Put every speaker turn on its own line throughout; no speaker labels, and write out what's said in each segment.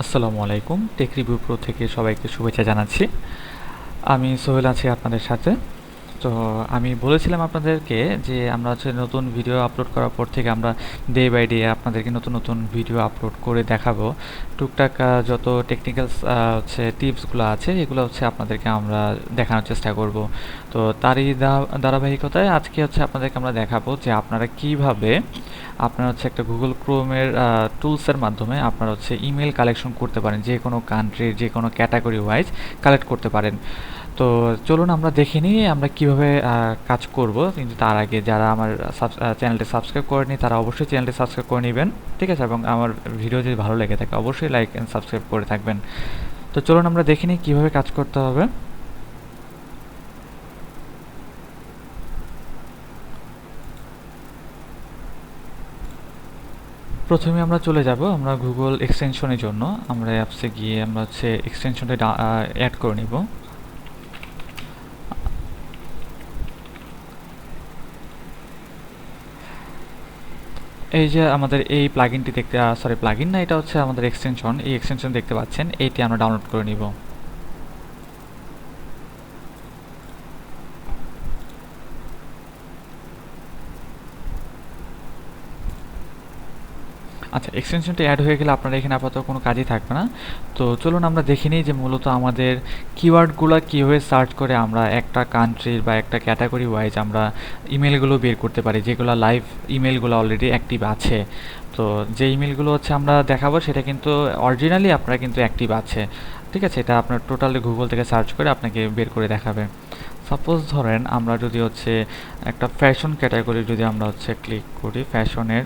আসসালামু আলাইকুম। Take review pro থেকে সবাইকে শুভেচ্ছা জানাচ্ছি। আমি সোহেল আছি আপনাদের সাথে। তো আমি বলেছিলাম আপনাদেরকে যে আমরা নতুন ভিডিও আপলোড করার পর থেকে আমরা ডে বাই ডে আপনাদেরকে নতুন নতুন ভিডিও আপলোড করে দেখাবো। টুকটাক যত টেকনিক্যাল টিপসগুলো আছে এগুলো আপনাদেরকে আমরা দেখানোর চেষ্টা করব। তো তারই ধারাবাহিকতায় আজকে আপনাদেরকে আমরা দেখাবো যে আপনারা কিভাবে আপনারা একটা গুগল ক্রোমের টুলসের মাধ্যমে আপনারা ইমেল কালেকশন করতে পারেন, যে কোনো কান্ট্রির যে কোনো ক্যাটাগরি ওয়াইজ কালেক্ট করতে পারেন। তো চলুন আমরা দেখে নিই আমরা কিভাবে কাজ করব। কিন্তু তার আগে যারা আমার চ্যানেলটি সাবস্ক্রাইব করেনি তারা অবশ্যই চ্যানেলটি সাবস্ক্রাইব করে নেবেন, ঠিক আছে? এবং আমার ভিডিও যদি ভালো লেগে থাকে অবশ্যই লাইক অ্যান্ড সাবস্ক্রাইব করে থাকবেন। তো চলুন আমরা দেখে নিই কীভাবে কাজ করতে হবে। প্রথমে আমরা চলে যাব আমরা গুগল এক্সটেনশনের জন্য। আমরা অ্যাপসে গিয়ে আমরা এক্সটেনশনটা অ্যাড করে নিব। এই যে আমাদের এই প্লাগইনটি দেখতে প্লাগইন না, এটা আমাদের এক্সটেনশন। এই এক্সটেনশন দেখতে পাচ্ছেন, এইটি আমরা ডাউনলোড করে নিব। আচ্ছা, এক্সটেনশনটা অ্যাড হয়ে গেলে আপনারা এখানে আপাতত কোনো কাজই থাকবে না। তো চলুন আমরা দেখে নিই যে মূলত আমাদের কিওয়ার্ডগুলো কীভাবে সার্চ করে আমরা একটা কান্ট্রির বা একটা ক্যাটাগরি ওয়াইজ আমরা ইমেলগুলো বের করতে পারি, যেগুলো লাইভ ইমেলগুলো অলরেডি অ্যাক্টিভ আছে। তো যে ইমেলগুলো আমরা দেখাবো সেটা কিন্তু অরিজিনালি আপনারা কিন্তু অ্যাক্টিভ আছে, ঠিক আছে? এটা আপনার টোটালি গুগল থেকে সার্চ করে আপনাকে বের করে দেখাবে। সাপোজ ধরেন আমরা যদি একটা ফ্যাশন ক্যাটাগরি যদি আমরা ক্লিক করি, ফ্যাশনের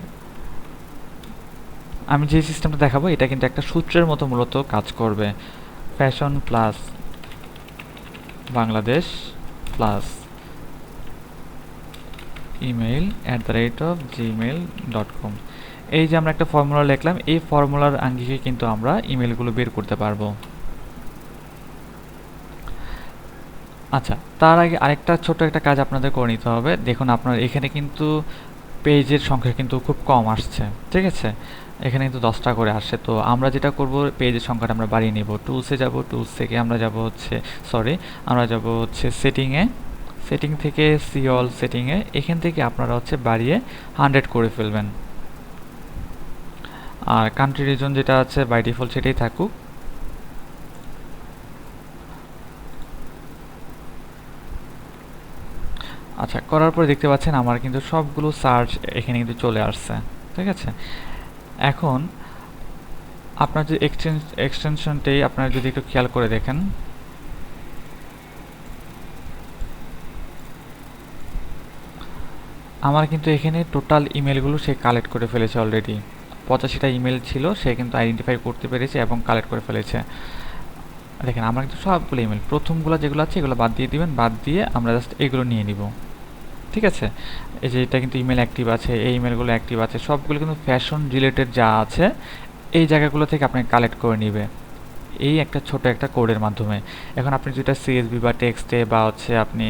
আমি যে সিস্টেমটা দেখাবো এটা কিন্তু একটা সূত্রের মতো মূলত কাজ করবে। Fashion plus Bangladesh plus email@gmail.com, এই যে আমরা একটা ফর্মুলা লিখলাম, এই ফর্মুলার আঙ্গিকে কিন্তু আমরা ইমেলগুলো বের করতে পারবো। আচ্ছা, তার আগে আরেকটা ছোট একটা কাজ আপনাদের করে নিতে হবে। দেখুন আপনার এখানে কিন্তু পেজের সংখ্যা কিন্তু খুব কম আসছে, ঠিক আছে? এখানে কিন্তু 10টা করে আসছে। তো আমরা যেটা করব, পেজের সংখ্যাটা আমরা বাড়িয়ে নেব। টুলসে যাব, টুলস থেকে আমরা যাব আমরা যাব সেটিংয়ে, সেটিং থেকে সি অল সেটিংয়ে, এখান থেকে আপনারা বাড়িয়ে 100 করে ফেলবেন। আর কান্ট্রি রিজন যেটা আছে বাই ডিফল্ট সেটাই থাকুক। আচ্ছা, করার পরে দেখতে পাচ্ছেন আমার কিন্তু সবগুলো সার্চ এখানে কিন্তু চলে আসছে, ঠিক আছে? এখন আপনার যে এক্সটেনশনটাই আপনারা যদি একটু খেয়াল করে দেখেন, আমার কিন্তু এখানে টোটাল ইমেলগুলো সে কালেক্ট করে ফেলেছে অলরেডি। 85টা ইমেল ছিল, সে কিন্তু আইডেন্টিফাই করতে পেরেছে এবং কালেক্ট করে ফেলেছে। দেখেন আমার কিন্তু সবগুলো ইমেল, প্রথমগুলো যেগুলো আছে এগুলো বাদ দিয়ে দিবেন, বাদ দিয়ে আমরা জাস্ট এগুলো নিয়ে নিব, ঠিক আছে? এই যে এটা কিন্তু ইমেল অ্যাক্টিভ আছে, এই ইমেলগুলো অ্যাক্টিভ আছে, সবগুলো কিন্তু ফ্যাশন রিলেটেড যা আছে এই জায়গাগুলো থেকে আপনি কালেক্ট করে নেবে এই একটা ছোট একটা কোডের মাধ্যমে। এখন আপনি যেটা সিএসভি বা টেক্সটে বা আপনি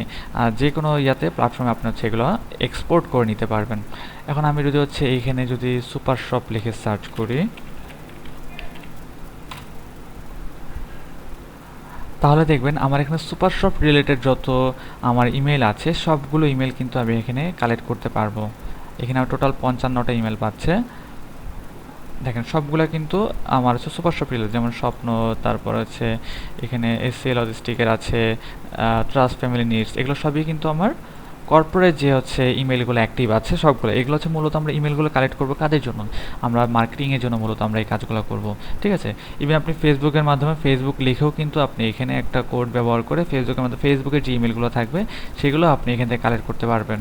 যে কোনো প্ল্যাটফর্মে আপনি এগুলো এক্সপোর্ট করে নিতে পারবেন। এখন আমি যদি এইখানে যদি সুপার শপ লিখে সার্চ করি, তাহলে দেখবেন আমার এখানে সুপার শপ রিলেটেড যত আমার ইমেল আছে সবগুলো ইমেল কিন্তু আমি এখানে কালেক্ট করতে পারবো। এখানে আমার টোটাল 55টা ইমেল পাচ্ছে। দেখেন সবগুলা কিন্তু আমার সুপার শপ রিলেটেড, যেমন স্বপ্ন, তারপর এখানে এসএ লজিস্টিকের আছে, ট্রাস্ট ফ্যামিলি নিডস, এগুলো সবই কিন্তু আমার কর্পোরেট যে ইমেলগুলো অ্যাক্টিভ আছে সবগুলো। এগুলো মূলত আমরা ইমেলগুলো কালেক্ট করবো কাদের জন্য? আমরা মার্কেটিংয়ের জন্য মূলত আমরা এই কাজগুলো করব, ঠিক আছে? ইভেন আপনি ফেসবুকের মাধ্যমে ফেসবুক লিখেও কিন্তু আপনি এখানে একটা কোড ব্যবহার করে ফেসবুকের মাধ্যমে ফেসবুকের যে ইমেলগুলো থাকবে সেগুলো আপনি এখান থেকে কালেক্ট করতে পারবেন।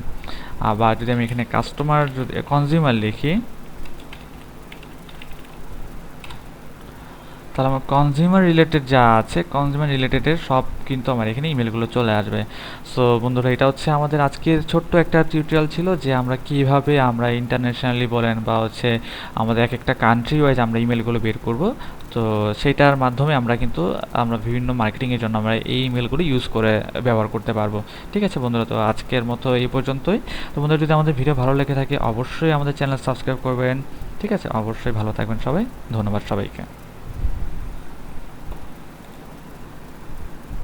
আবার যদি আমি এখানে কাস্টমার যদি কনজিউমার লিখি, তাহলে আমার কনজিউমার রিলেটেড যা আছে কনজিউমার রিলেটেডের সব কিন্তু আমার এখানে ইমেলগুলো চলে আসবে। সো বন্ধুরা, এটা আমাদের আজকের ছোট্ট একটা টিউটোরিয়াল ছিল যে আমরা কিভাবে আমরা ইন্টারন্যাশনালি বলেন বা আমাদের এক একটা কান্ট্রি ওয়াইজ আমরা ইমেলগুলো বের করব। তো সেইটার মাধ্যমে আমরা বিভিন্ন মার্কেটিংয়ের জন্য আমরা এই ইমেলগুলো ইউজ করে ব্যবহার করতে পারবো, ঠিক আছে বন্ধুরা? তো আজকের মতো এই পর্যন্তই। তো বন্ধুরা, যদি আমাদের ভিডিও ভালো লেগে থাকে অবশ্যই আমাদের চ্যানেল সাবস্ক্রাইব করবেন, ঠিক আছে? অবশ্যই ভালো থাকবেন সবাই, ধন্যবাদ সবাইকে।